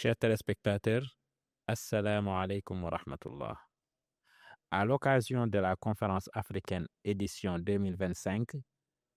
Chers téléspectateurs, Assalamu alaikum wa rahmatullah. À l'occasion de la conférence africaine édition 2025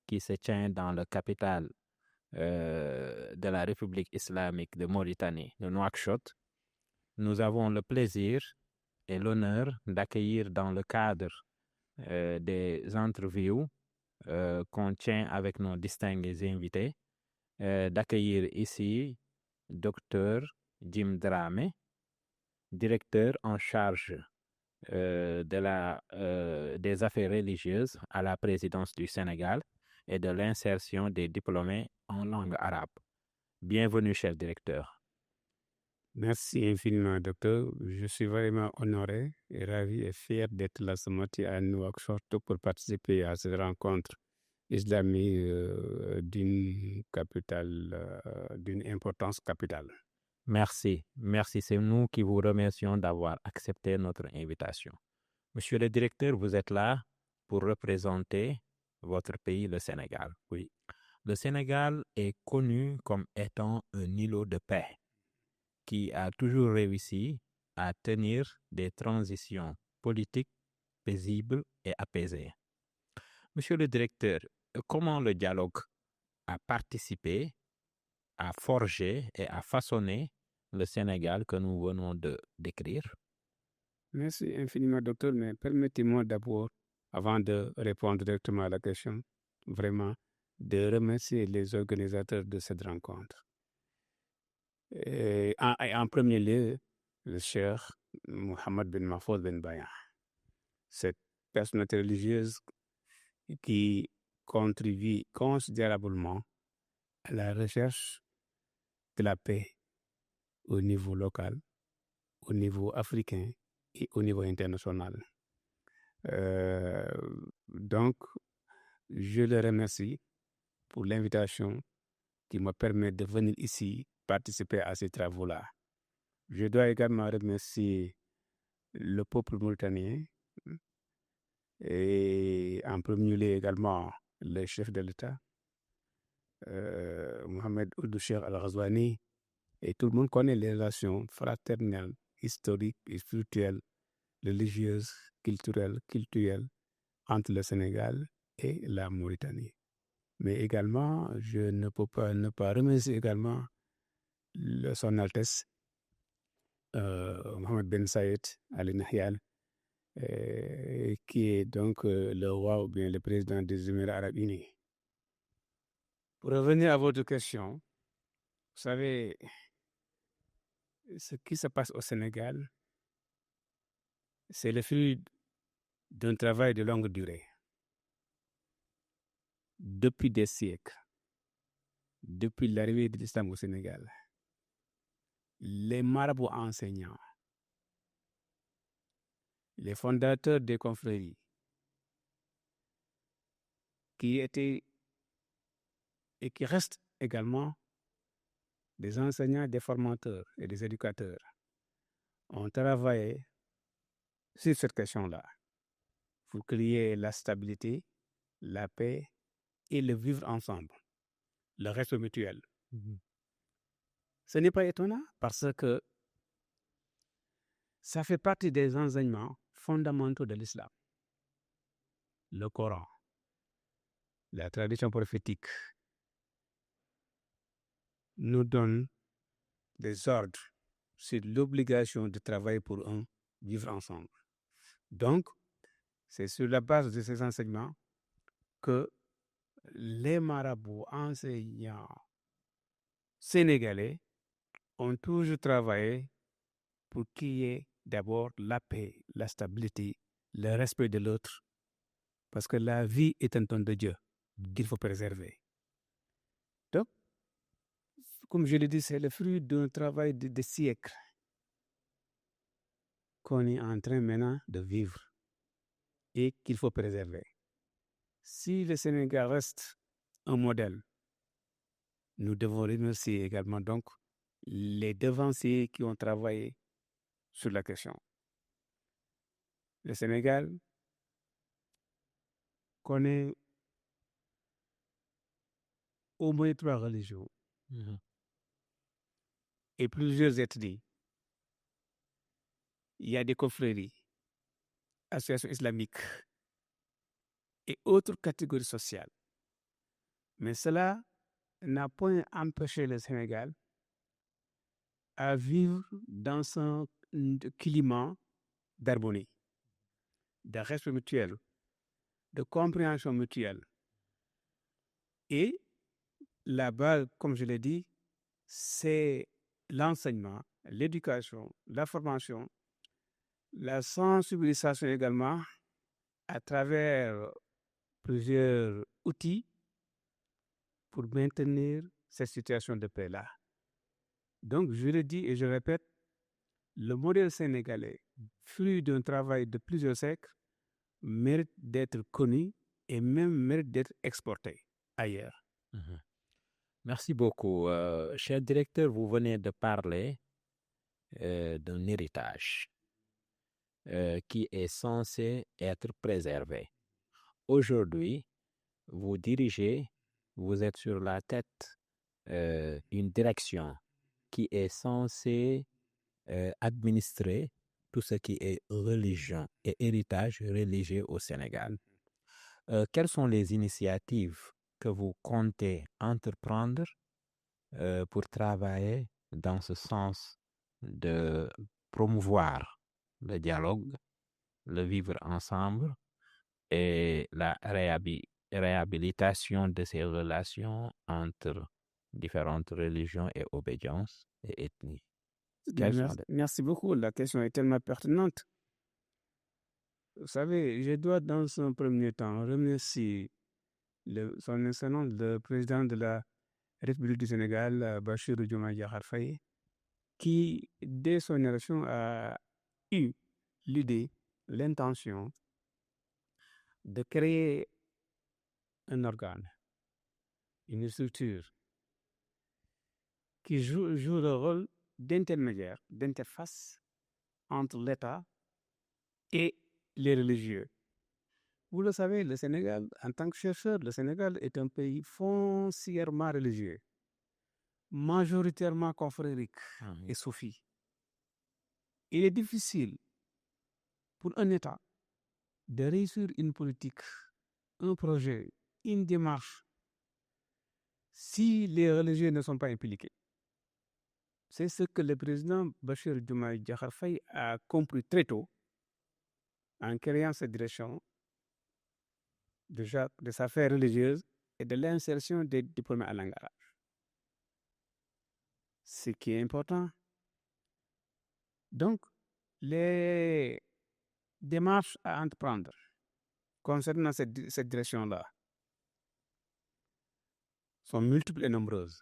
qui se tient dans la capitale de la République islamique de Mauritanie, le Nouakchott, nous avons le plaisir et l'honneur d'accueillir dans le cadre des interviews qu'on tient avec nos distingués invités, d'accueillir ici Dr Jim Dramé, directeur en charge des affaires religieuses à la présidence du Sénégal et de l'insertion des diplômés en langue arabe. Bienvenue, cher directeur. Merci infiniment, docteur. Je suis vraiment honoré et ravi et fier d'être là ce matin à Nouakchott pour participer à cette rencontre islamique d'une importance capitale. Merci. C'est nous qui vous remercions d'avoir accepté notre invitation. Monsieur le directeur, vous êtes là pour représenter votre pays, le Sénégal. Oui. Le Sénégal est connu comme étant un îlot de paix qui a toujours réussi à tenir des transitions politiques paisibles et apaisées. Monsieur le directeur, comment le dialogue a participé à forger et à façonner le Sénégal que nous venons de décrire? Merci infiniment, docteur, mais permettez-moi d'abord, avant de répondre directement à la question, vraiment de remercier les organisateurs de cette rencontre. Et en premier lieu, le cher Mohamed Ben Mahfouz Ben Bayan, cette personnalité religieuse qui contribue considérablement à la recherche de la paix au niveau local, au niveau africain et au niveau international. Donc, je le remercie pour l'invitation qui me permet de venir ici participer à ces travaux-là. Je dois également remercier le peuple mauritanien et en premier lieu également le chef de l'État, Mohamed Ould Cheikh Al-Ghazouani, et tout le monde connaît les relations fraternelles, historiques et spirituelles, religieuses, culturelles entre le Sénégal et la Mauritanie. Mais également, je ne peux pas ne pas remercier également son Altesse, Mohamed Ben Saïd Al Nahyan, qui est donc le roi ou bien le président des Émirats arabes unis. Pour revenir à votre question, vous savez, ce qui se passe au Sénégal, c'est le fruit d'un travail de longue durée. Depuis des siècles, depuis l'arrivée de l'islam au Sénégal, les marabouts enseignants, les fondateurs des confréries, qui étaient et qui restent également des enseignants, des formateurs et des éducateurs, ont travaillé sur cette question-là pour créer la stabilité, la paix et le vivre ensemble, le respect mutuel. Ce n'est pas étonnant parce que ça fait partie des enseignements fondamentaux de l'islam. Le Coran, la tradition prophétique nous donne des ordres sur l'obligation de travailler pour un vivre ensemble. Donc, c'est sur la base de ces enseignements que les marabouts enseignants sénégalais ont toujours travaillé pour qu'il y ait d'abord la paix, la stabilité, le respect de l'autre, parce que la vie est un don de Dieu qu'il faut préserver. Donc, comme je l'ai dit, c'est le fruit d'un travail de siècles qu'on est en train maintenant de vivre et qu'il faut préserver. Si le Sénégal reste un modèle, nous devons remercier également donc les devanciers qui ont travaillé sur la question. Le Sénégal connaît au moins 3 religions. et plusieurs ethnies. Il y a des confréries, associations islamiques et autres catégories sociales. Mais cela n'a point empêché le Sénégal à vivre dans un climat d'harmonie, de respect mutuel, de compréhension mutuelle. Et la base, comme je l'ai dit, c'est l'enseignement, l'éducation, la formation, la sensibilisation également à travers plusieurs outils pour maintenir cette situation de paix-là. Donc, je le dis et je répète, le modèle sénégalais, fruit d'un travail de plusieurs siècles, mérite d'être connu et même mérite d'être exporté ailleurs. Merci beaucoup. Cher directeur, vous venez de parler d'un héritage qui est censé être préservé. Aujourd'hui, vous dirigez, vous êtes sur la tête d'une direction qui est censée administrer tout ce qui est religion et héritage religieux au Sénégal. Quelles sont les initiatives que vous comptez entreprendre pour travailler dans ce sens de promouvoir le dialogue, le vivre ensemble et la réhabilitation de ces relations entre différentes religions et obédiences et ethnies? Merci beaucoup. La question est tellement pertinente. Vous savez, je dois dans un premier temps remercier son Excellence, le président de la République du Sénégal, Bassirou Diomaye Diakhar Faye, qui, dès son élection, a eu l'idée, l'intention de créer un organe, une structure qui joue le rôle d'intermédiaire, d'interface entre l'État et les religieux. Vous le savez, le Sénégal, en tant que chercheur, le Sénégal est un pays foncièrement religieux, majoritairement confrérique et soufi. Il est difficile pour un État de réussir une politique, un projet, une démarche, si les religieux ne sont pas impliqués. C'est ce que le président Bassirou Diomaye Diakhar Faye a compris très tôt en créant cette direction des affaires religieuses et de l'insertion des diplômés en langue arabe. Ce qui est important. Donc, les démarches à entreprendre concernant cette direction-là sont multiples et nombreuses.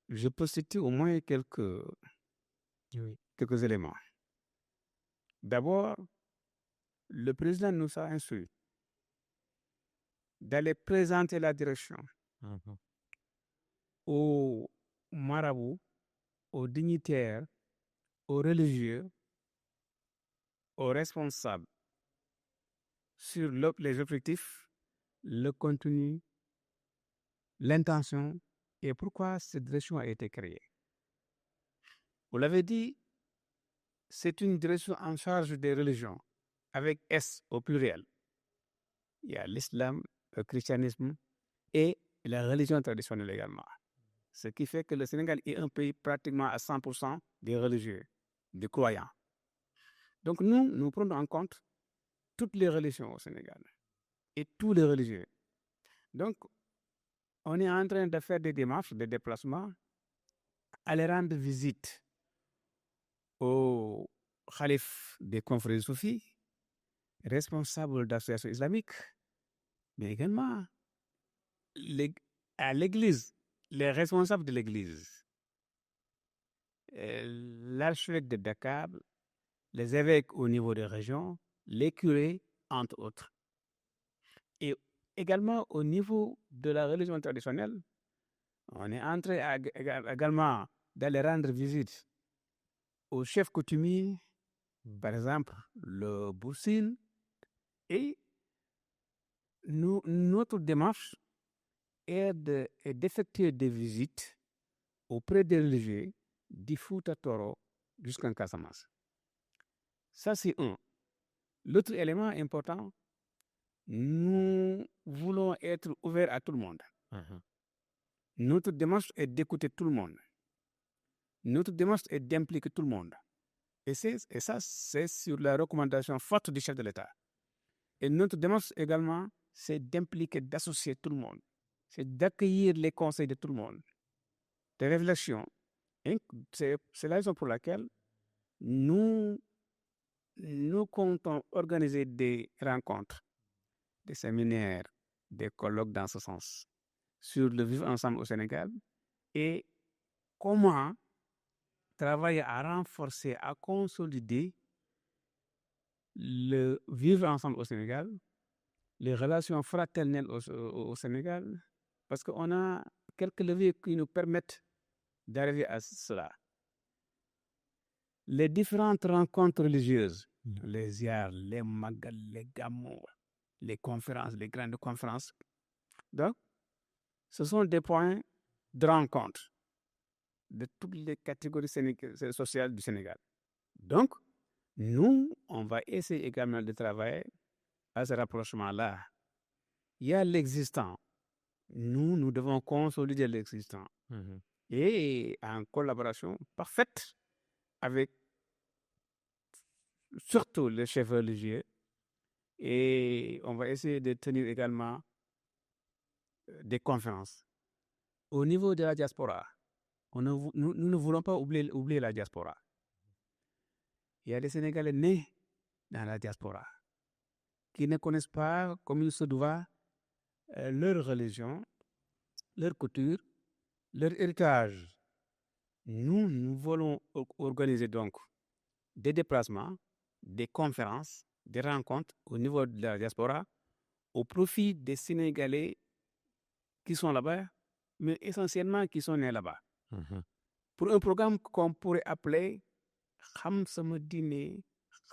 Je peux citer au moins quelques éléments. D'abord, le président nous a instruit d'aller présenter la direction aux marabouts, aux dignitaires, aux religieux, aux responsables sur les objectifs, le contenu, l'intention et pourquoi cette direction a été créée. Vous l'avez dit, c'est une direction en charge des religions, avec S au pluriel. Il y a l'islam, le christianisme et la religion traditionnelle également. Ce qui fait que le Sénégal est un pays pratiquement à 100% des religieux, des croyants. Donc nous prenons en compte toutes les religions au Sénégal et tous les religieux. Donc, on est en train de faire des démarches, des déplacements, aller rendre visite aux khalifs des confréries soufis, responsables d'associations islamiques, mais également à l'église, les responsables de l'église, l'archevêque de Dakar, les évêques au niveau des régions, les curés, entre autres. Et également au niveau de la religion traditionnelle, on est en train également d'aller rendre visite aux chefs coutumiers, par exemple le Boussine, et notre démarche est d'effectuer des visites auprès des religieux du Fouta Toro jusqu'en Casamance. Ça, c'est un. L'autre élément important, nous voulons être ouverts à tout le monde. Notre démarche est d'écouter tout le monde. Notre démarche est d'impliquer tout le monde. Et ça, c'est sur la recommandation forte du chef de l'État. Et notre démarche également, c'est d'impliquer, d'associer tout le monde. C'est d'accueillir les conseils de tout le monde, des réflexions. Et c'est la raison pour laquelle nous comptons organiser des rencontres, des séminaires, des colloques dans ce sens, sur le vivre ensemble au Sénégal et comment travailler à renforcer, à consolider le vivre ensemble au Sénégal, les relations fraternelles au Sénégal, parce qu'on a quelques leviers qui nous permettent d'arriver à cela. Les différentes rencontres religieuses, les ziar, les magal, les gamou, les conférences, les grandes conférences, donc, ce sont des points de rencontre de toutes les catégories sociales du Sénégal. Donc, nous, on va essayer également de travailler à ce rapprochement-là. Il y a l'existant. Nous devons consolider l'existant. Et en collaboration parfaite avec surtout les chefs religieux. Et on va essayer de tenir également des conférences. Au niveau de la diaspora, nous ne voulons pas oublier la diaspora. Il y a des Sénégalais nés dans la diaspora qui ne connaissent pas comme il se doit leur religion, leur couture, leur héritage. Nous voulons organiser donc des déplacements, des conférences, des rencontres au niveau de la diaspora au profit des Sénégalais qui sont là-bas, mais essentiellement qui sont nés là-bas. Pour un programme qu'on pourrait appeler Xam Sama Dine,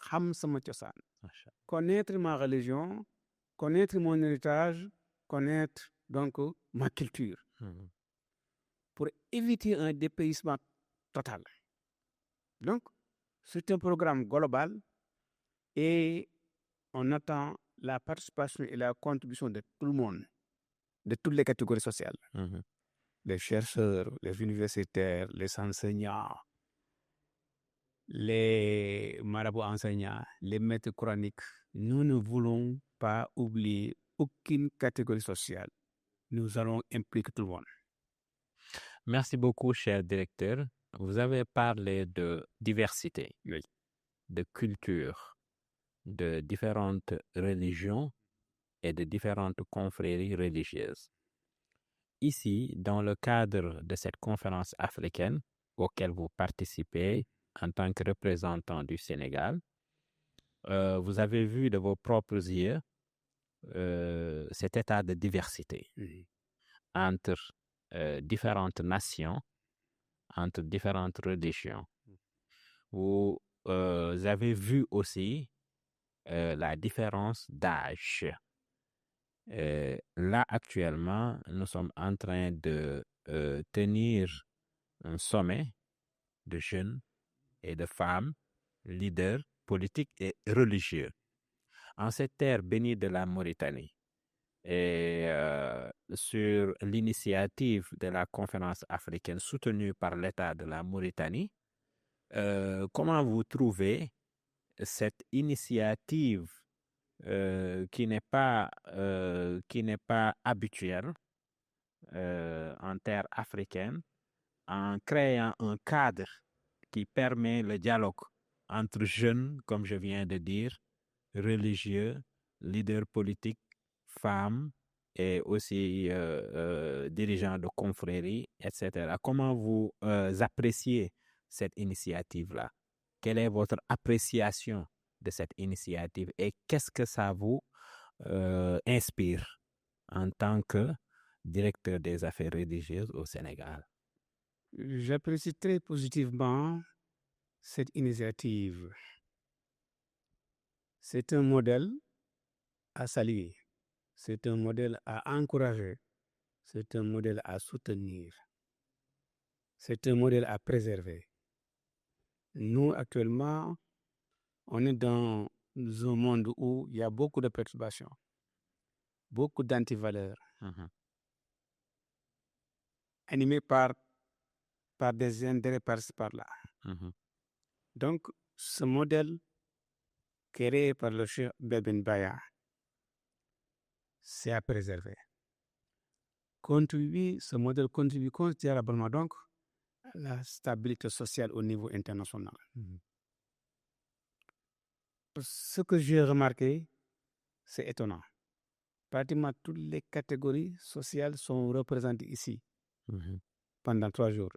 Xam Sama Cosaan. Connaître ma religion, connaître mon héritage, connaître donc ma culture. Pour éviter un dépaysement total. Donc, c'est un programme global et on attend la participation et la contribution de tout le monde, de toutes les catégories sociales. Les chercheurs, les universitaires, les enseignants, les marabouts enseignants, les maîtres coraniques. Nous ne voulons pas oublier aucune catégorie sociale. Nous allons impliquer tout le monde. Merci beaucoup, cher directeur. Vous avez parlé de diversité, Oui. de culture, de différentes religions et de différentes confréries religieuses. Ici, dans le cadre de cette conférence africaine auquel vous participez en tant que représentant du Sénégal, vous avez vu de vos propres yeux cet état de diversité entre différentes nations, entre différentes religions. Vous avez vu aussi la différence d'âge. Là, actuellement, nous sommes en train de tenir un sommet de jeunes et de femmes, leaders politiques et religieux, en cette terre bénie de la Mauritanie. Et sur l'initiative de la conférence africaine soutenue par l'État de la Mauritanie, comment vous trouvez cette initiative qui n'est pas habituelle en terre africaine, en créant un cadre qui permet le dialogue entre jeunes, comme je viens de dire, religieux, leaders politiques, femmes et aussi dirigeants de confréries, etc. Comment vous appréciez cette initiative-là? Quelle est votre appréciation de cette initiative et qu'est-ce que ça vous inspire en tant que directeur des affaires religieuses au Sénégal? J'apprécie très positivement cette initiative. C'est un modèle à saluer, c'est un modèle à encourager, c'est un modèle à soutenir. C'est un modèle à préserver. Nous, actuellement, on est dans un monde où il y a beaucoup de perturbations, beaucoup d'antivaleurs, animés par des intérêts par-ci, par-là. Donc, ce modèle créé par le Cheikh Ben Baya, c'est à préserver. Ce modèle contribue considérablement donc à la stabilité sociale au niveau international. Ce que j'ai remarqué, c'est étonnant. Pratiquement toutes les catégories sociales sont représentées ici pendant 3 jours.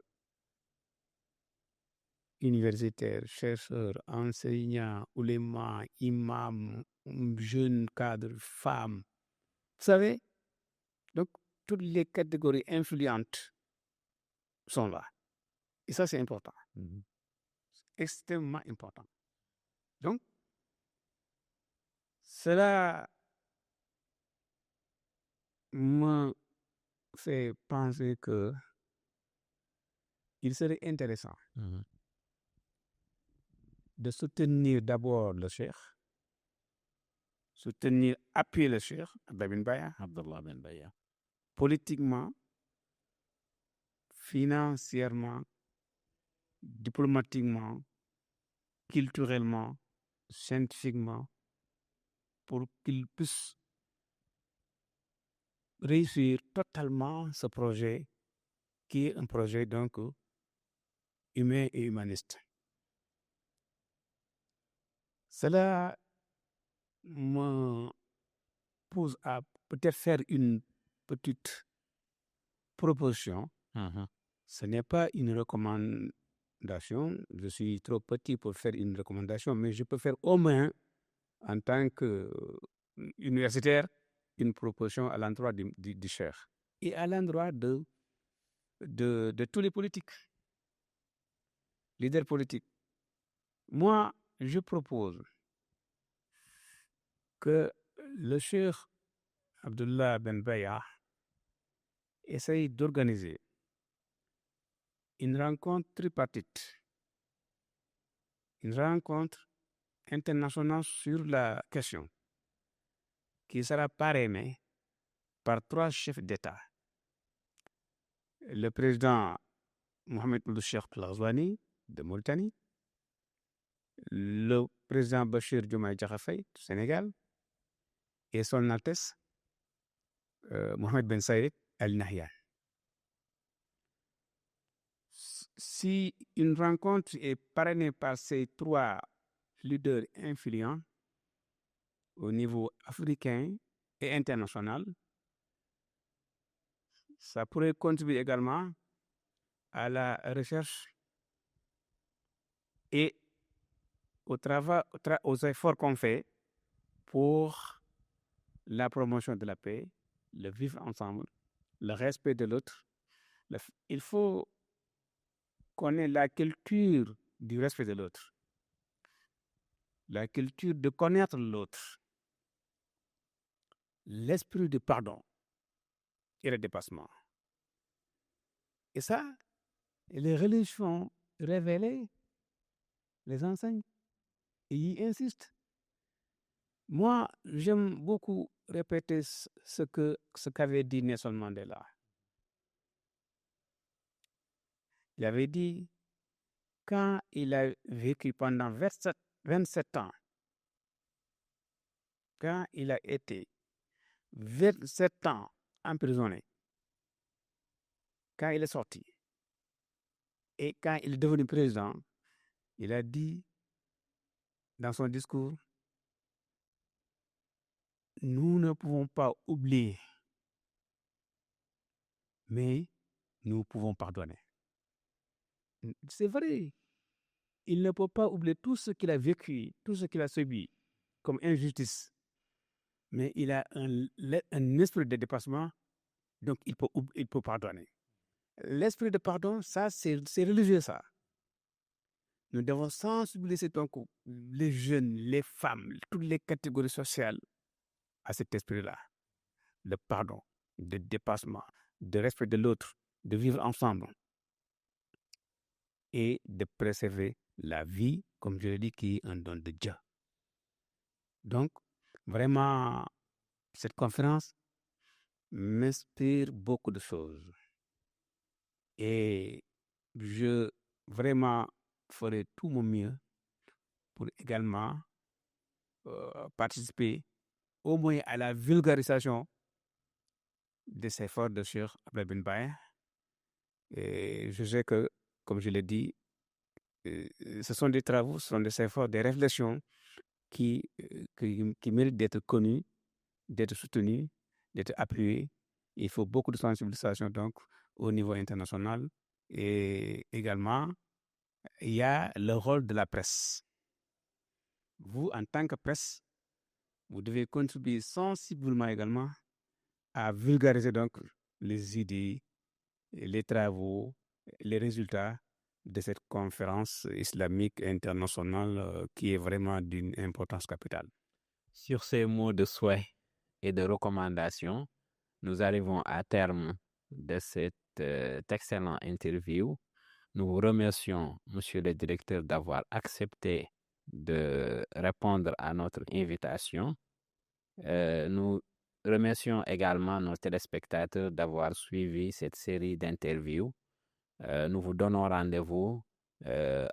Universitaires, chercheurs, enseignants, oulémas, imams, jeunes cadres, femmes. Vous savez, donc toutes les catégories influentes sont là. Et ça, c'est important. Extrêmement important. Donc, cela me fait penser que il serait intéressant de soutenir d'abord le Cheikh, appuyer le Cheikh Abdullah Ben Baya. Politiquement, financièrement, diplomatiquement, culturellement, scientifiquement, pour qu'il puisse réussir totalement ce projet qui est un projet donc humain et humaniste. Cela me pousse à peut-être faire une petite proposition. Ce n'est pas une recommandation. Je suis trop petit pour faire une recommandation, mais je peux faire au moins, en tant qu'universitaire, une proposition à l'endroit du Cheikh et à l'endroit de tous les politiques, leaders politiques. Moi, je propose que le Cheikh Abdullah Ben Baya essaye d'organiser une rencontre tripartite, une rencontre internationale sur la question, qui sera parrainée par 3 chefs d'État. Le président Mohamed Ould Cheikh Ghazouani de Mauritanie, le président Bachir Diomaye Diakhar Faye du Sénégal et son Altesse Mohamed Ben Saïed Al Nahyan. Si une rencontre est parrainée par ces 3 leaders influents au niveau africain et international, ça pourrait contribuer également à la recherche et aux efforts qu'on fait pour la promotion de la paix, le vivre ensemble, le respect de l'autre. Il faut qu'on ait la culture du respect de l'autre, la culture de connaître l'autre, l'esprit de pardon et le dépassement. Et ça, les religions révélées les enseignent et y insistent. Moi, j'aime beaucoup répéter ce qu'avait dit Nelson Mandela. Il avait dit, quand il a vécu pendant 27 ans, quand il a été 27 ans emprisonné, quand il est sorti et quand il est devenu président, il a dit dans son discours, nous ne pouvons pas oublier, mais nous pouvons pardonner. C'est vrai, il ne peut pas oublier tout ce qu'il a vécu, tout ce qu'il a subi comme injustice, mais il a un esprit de dépassement, donc il peut pardonner. L'esprit de pardon, ça, c'est religieux, ça. Nous devons sensibiliser donc les jeunes, les femmes, toutes les catégories sociales à cet esprit-là. Le pardon, de dépassement, de respect de l'autre, de vivre ensemble. et de préserver la vie, comme je l'ai dit, qui est un don de Dieu. Donc, vraiment, cette conférence m'inspire beaucoup de choses. Et je vraiment ferai tout mon mieux pour également participer au moins à la vulgarisation de ces efforts de Cheikh Abdel Ben Baye. Et je sais que, comme je l'ai dit, ce sont des travaux, ce sont des efforts, des réflexions qui méritent d'être connus, d'être soutenus, d'être appuyés. Il faut beaucoup de sensibilisation donc au niveau international. Et également, il y a le rôle de la presse. Vous, en tant que presse, vous devez contribuer sensiblement également à vulgariser donc les idées, les travaux, les résultats de cette conférence islamique internationale qui est vraiment d'une importance capitale. Sur ces mots de souhait et de recommandation, nous arrivons à terme de cette excellente interview. Nous vous remercions, Monsieur le Directeur, d'avoir accepté de répondre à notre invitation. Nous remercions également nos téléspectateurs d'avoir suivi cette série d'interviews. Nous vous donnons rendez-vous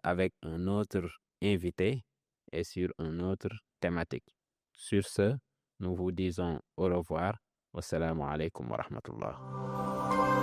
avec un autre invité et sur une autre thématique. Sur ce, nous vous disons au revoir. Wassalamu alaikum wa rahmatullah.